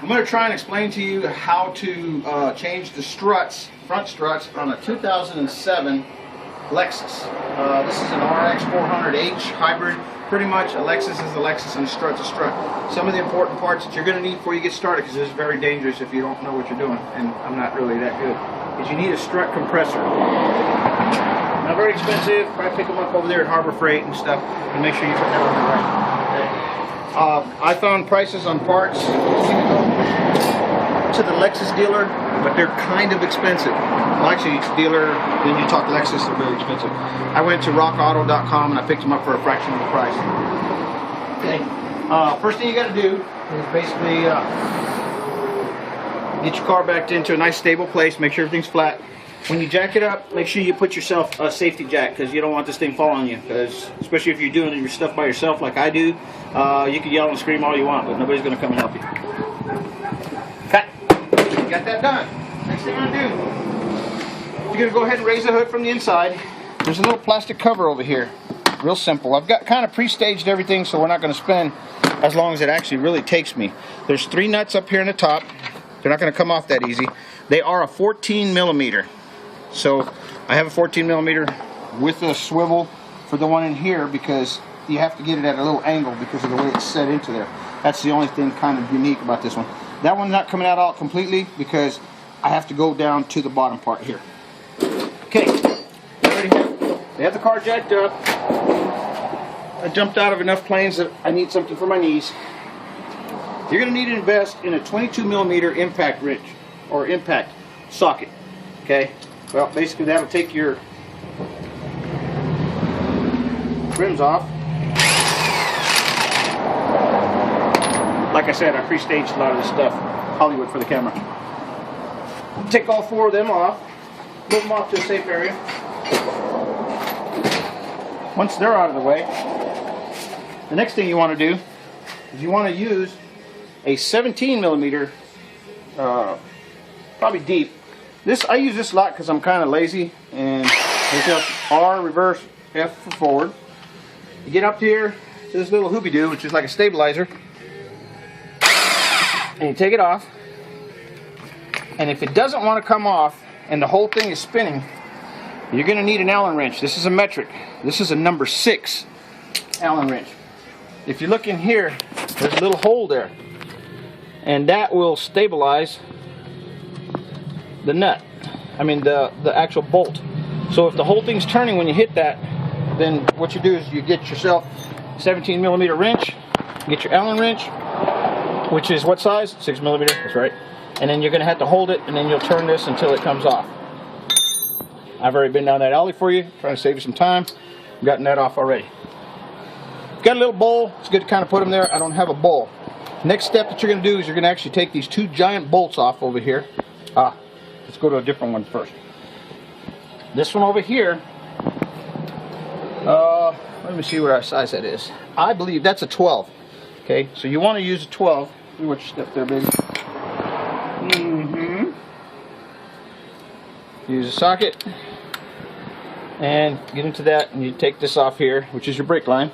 I'm going to try and explain to you how to change the struts, front struts, on a 2007 Lexus. This is an RX400h hybrid. Pretty much a Lexus is a Lexus and a strut's a strut. Some of the important parts that you're going to need before you get started, because this is very dangerous if you don't know what you're doing, and I'm not really that good, is you need a strut compressor. Not very expensive. Probably pick them up over there at Harbor Freight and stuff, and make sure you put that on the right. I found prices on parts. You can go to the Lexus dealer, but they're kind of expensive. Well, actually, dealer, then you talk Lexus, they're very expensive. I went to rockauto.com and I picked them up for a fraction of the price. Okay. First thing you got to do is basically get your car backed into a nice stable place. Make sure everything's flat. When you jack it up, make sure you put yourself a safety jack, because you don't want this thing falling on you. Because especially if you're doing your stuff by yourself like I do, you can yell and scream all you want, but nobody's going to come and help you. Okay, you got that done. Next thing you're going to do, you're going to go ahead and raise the hood from the inside. There's a little plastic cover over here. Real simple. I've got kind of pre-staged everything, so we're not going to spend as long as it actually really takes me. There's 3 nuts up here in the top. They're not going to come off that easy. They are a 14 millimeter. So I have a 14 millimeter with a swivel for the one in here, because you have to get it at a little angle because of the way it's set into there. That's the only thing kind of unique about this one. That one's not coming out all completely because I have to go down to the bottom part here. Okay, they have the car jacked up. I jumped out of enough planes that I need something for my knees. You're going to need to invest in a 22 millimeter impact wrench or impact socket. Okay. Well, basically that'll take your rims off. Like I said, I pre-staged a lot of this stuff, Hollywood for the camera. Take all 4 of them off, move them off to a safe area. Once they're out of the way, the next thing you want to do is you want to use a 17 millimeter, probably deep. I use this a lot because I'm kind of lazy, and it's just R, reverse, F for forward. You get up here to this little hoobie-doo, which is like a stabilizer, and you take it off. And if it doesn't want to come off and the whole thing is spinning, you're going to need an Allen wrench. This is a metric. This is a number 6 Allen wrench. If you look in here, there's a little hole there, and that will stabilize the nut, the actual bolt. So if the whole thing's turning when you hit that, then what you do is you get yourself a 17 millimeter wrench, get your Allen wrench, which is what size? 6 millimeter, that's right. And then you're going to have to hold it, and then you'll turn this until it comes off. I've already been down that alley for you, trying to save you some time. I've gotten that off already. Got a little bowl, it's good to kind of put them there. I don't have a bowl. Next step that you're going to do is you're going to actually take these 2 giant bolts off over here. Let's go to a different one first. This one over here, let me see what our size that is. I believe that's a 12. Okay, so you want to use a 12. See what your step there, baby. Use a socket and get into that, and you take this off here, which is your brake line.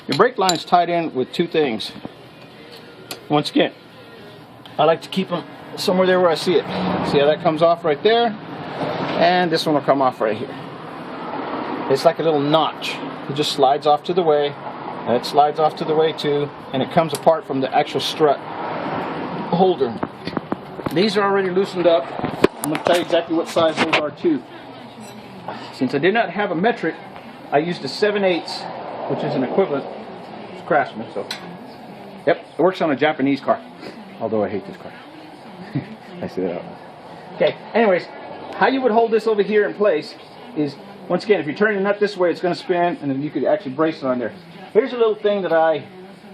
Your brake line is tied in with 2 things. Once again, I like to keep them somewhere there where I see it. See how that comes off right there? And this one will come off right here. It's like a little notch. It just slides off to the way. That slides off to the way too. And it comes apart from the actual strut holder. These are already loosened up. I'm going to tell you exactly what size those are too. Since I did not have a metric, I used a 7/8, which is an equivalent. It's Craftsman, so. Yep, it works on a Japanese car. Although I hate this car. I say that out loud. Okay, anyways, how you would hold this over here in place is, once again, if you're turning the nut this way, it's going to spin, and then you could actually brace it on there. Here's a little thing that I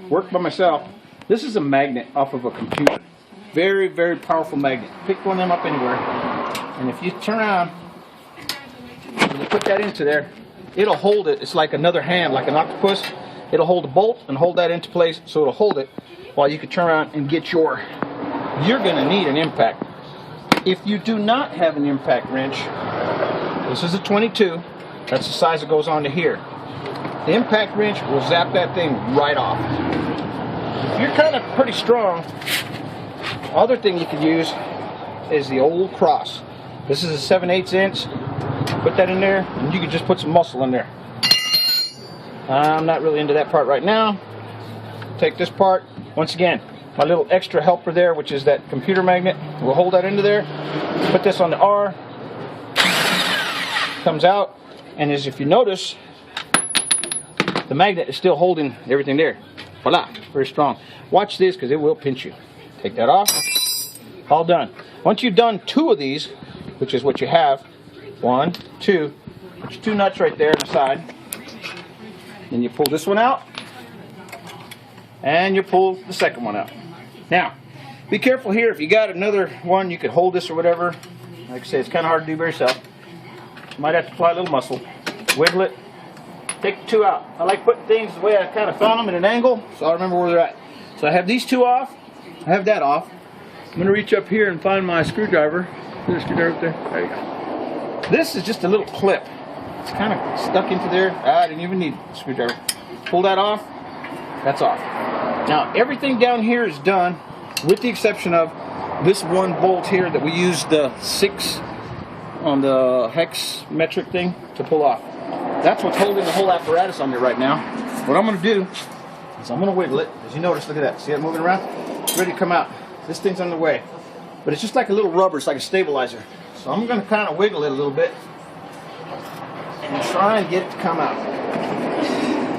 worked by myself. This is a magnet off of a computer. Very, very powerful magnet. Pick one of them up anywhere, and if you turn around and you put that into there, it'll hold it. It's like another hand, like an octopus. It'll hold a bolt and hold that into place, so it'll hold it while you can turn around and get your... You're going to need an impact. If you do not have an impact wrench, this is a 22, that's the size that goes onto here. The impact wrench will zap that thing right off. If you're kind of pretty strong, Other thing you could use is the old cross. This is a 7/8 inch. Put that in there, and you can just put some muscle in there. I'm not really into that part right now. Take this part. Once again, my little extra helper there, which is that computer magnet. We'll hold that into there. Put this on the R. Comes out, and as if you notice, the magnet is still holding everything there. Voila, very strong. Watch this, because it will pinch you. Take that off. All done. Once you've done 2 of these, which is what you have, 1, 2, put your 2 nuts right there on the side. Then you pull this one out, and you pull the second one out. Now, be careful here. If you got another one, you could hold this or whatever. Like I said, it's kind of hard to do by yourself. You might have to apply a little muscle. Wiggle it. Take the 2 out. I like putting things the way I kind of found them at an angle, so I remember where they're at. So I have these 2 off. I have that off. I'm going to reach up here and find my screwdriver. There's a screwdriver up there. There you go. This is just a little clip. It's kind of stuck into there. I didn't even need a screwdriver. Pull that off. That's off. Now everything down here is done, with the exception of this one bolt here that we used the 6 on the hex metric thing to pull off. That's what's holding the whole apparatus on there right now. What I'm going to do is I'm going to wiggle it. As you notice, look at that. See it moving around? It's ready to come out. This thing's on the way. But it's just like a little rubber. It's like a stabilizer. So I'm going to kind of wiggle it a little bit and try and get it to come out.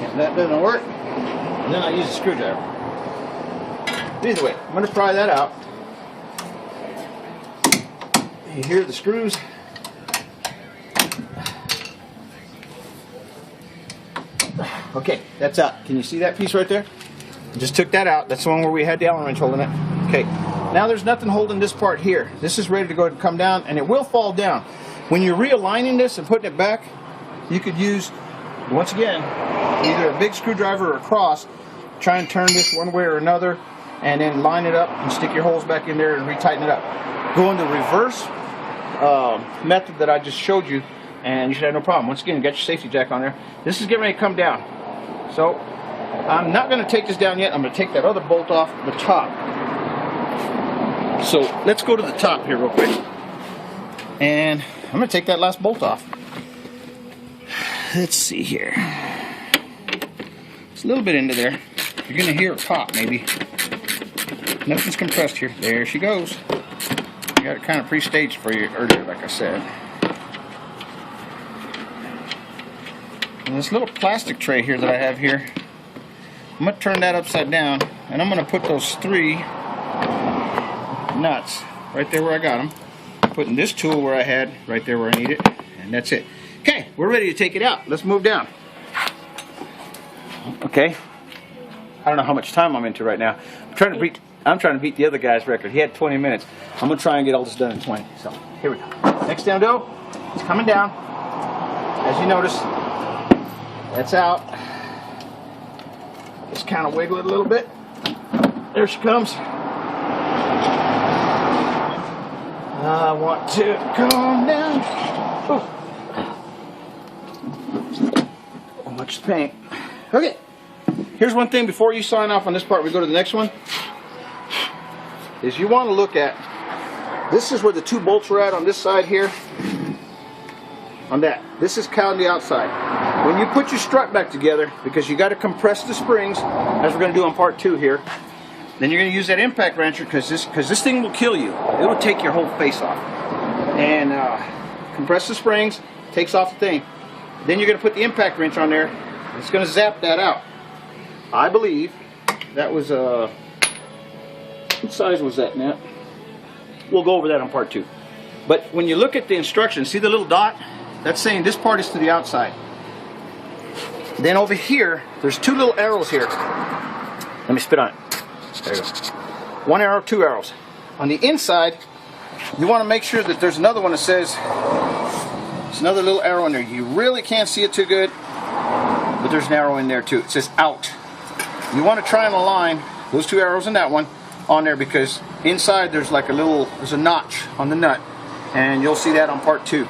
If that doesn't work, then I use a screwdriver. Either way, I'm going to try that out. You hear the screws. Okay, that's out. Can you see that piece right there? I just took that out. That's the one where we had the Allen wrench holding it. Okay, now there's nothing holding this part here. This is ready to go ahead and come down, and it will fall down. When you're realigning this and putting it back, you could use, once again, either a big screwdriver or a cross. Try and turn this one way or another, and then line it up and stick your holes back in there and retighten it up. Go in the reverse method that I just showed you, and you should have no problem. Once again, you got your safety jack on there. This is getting ready to come down. So I'm not going to take this down yet. I'm going to take that other bolt off the top. So let's go to the top here real quick. And I'm going to take that last bolt off. Let's see here. It's a little bit into there. You're going to hear it pop maybe. Nothing's compressed here. There she goes. I got it kind of pre-staged for you earlier, like I said. And this little plastic tray here that I have here, I'm going to turn that upside down, and I'm going to put those 3 nuts right there where I got them. Putting this tool where I had, right there where I need it, and that's it. Okay, we're ready to take it out. Let's move down. Okay, I don't know how much time I'm into right now. I'm trying to beat the other guy's record. He had 20 minutes. I'm going to try and get all this done in 20. So, here we go. Next down dough, it's coming down. As you notice, that's out. Just kind of wiggle it a little bit. There she comes. I want to calm down. Oh, much paint. Okay. Here's one thing before you sign off on this part, we go to the next one. Is you want to look at, this is where the 2 bolts are at on this side here. On that. This is counting the outside. When you put your strut back together, because you got to compress the springs, as we're going to do on part 2 here, then you're going to use that impact wrencher, because this thing will kill you. It will take your whole face off. And compress the springs, takes off the thing. Then you're going to put the impact wrench on there. It's going to zap that out. I believe that was what size was that, Nat? We'll go over that on part 2. But when you look at the instructions, see the little dot? That's saying this part is to the outside. Then over here, there's 2 little arrows here. Let me spit on it. There you go. 1 arrow, 2 arrows. On the inside, you want to make sure that there's another one that says, there's another little arrow in there. You really can't see it too good, but there's an arrow in there too. It says out. You want to try and align those 2 arrows and that one on there, because inside there's like there's a notch on the nut, and you'll see that on part 2.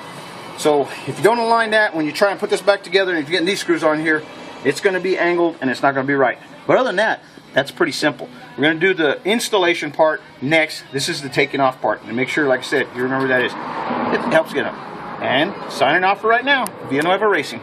So if you don't align that, when you try and put this back together, and if you're getting these screws on here, it's going to be angled and it's not going to be right. But other than that, that's pretty simple. We're going to do the installation part next. This is the taking off part. And make sure, like I said, you remember that is. It helps get them. And signing off for right now, Villanueva Racing.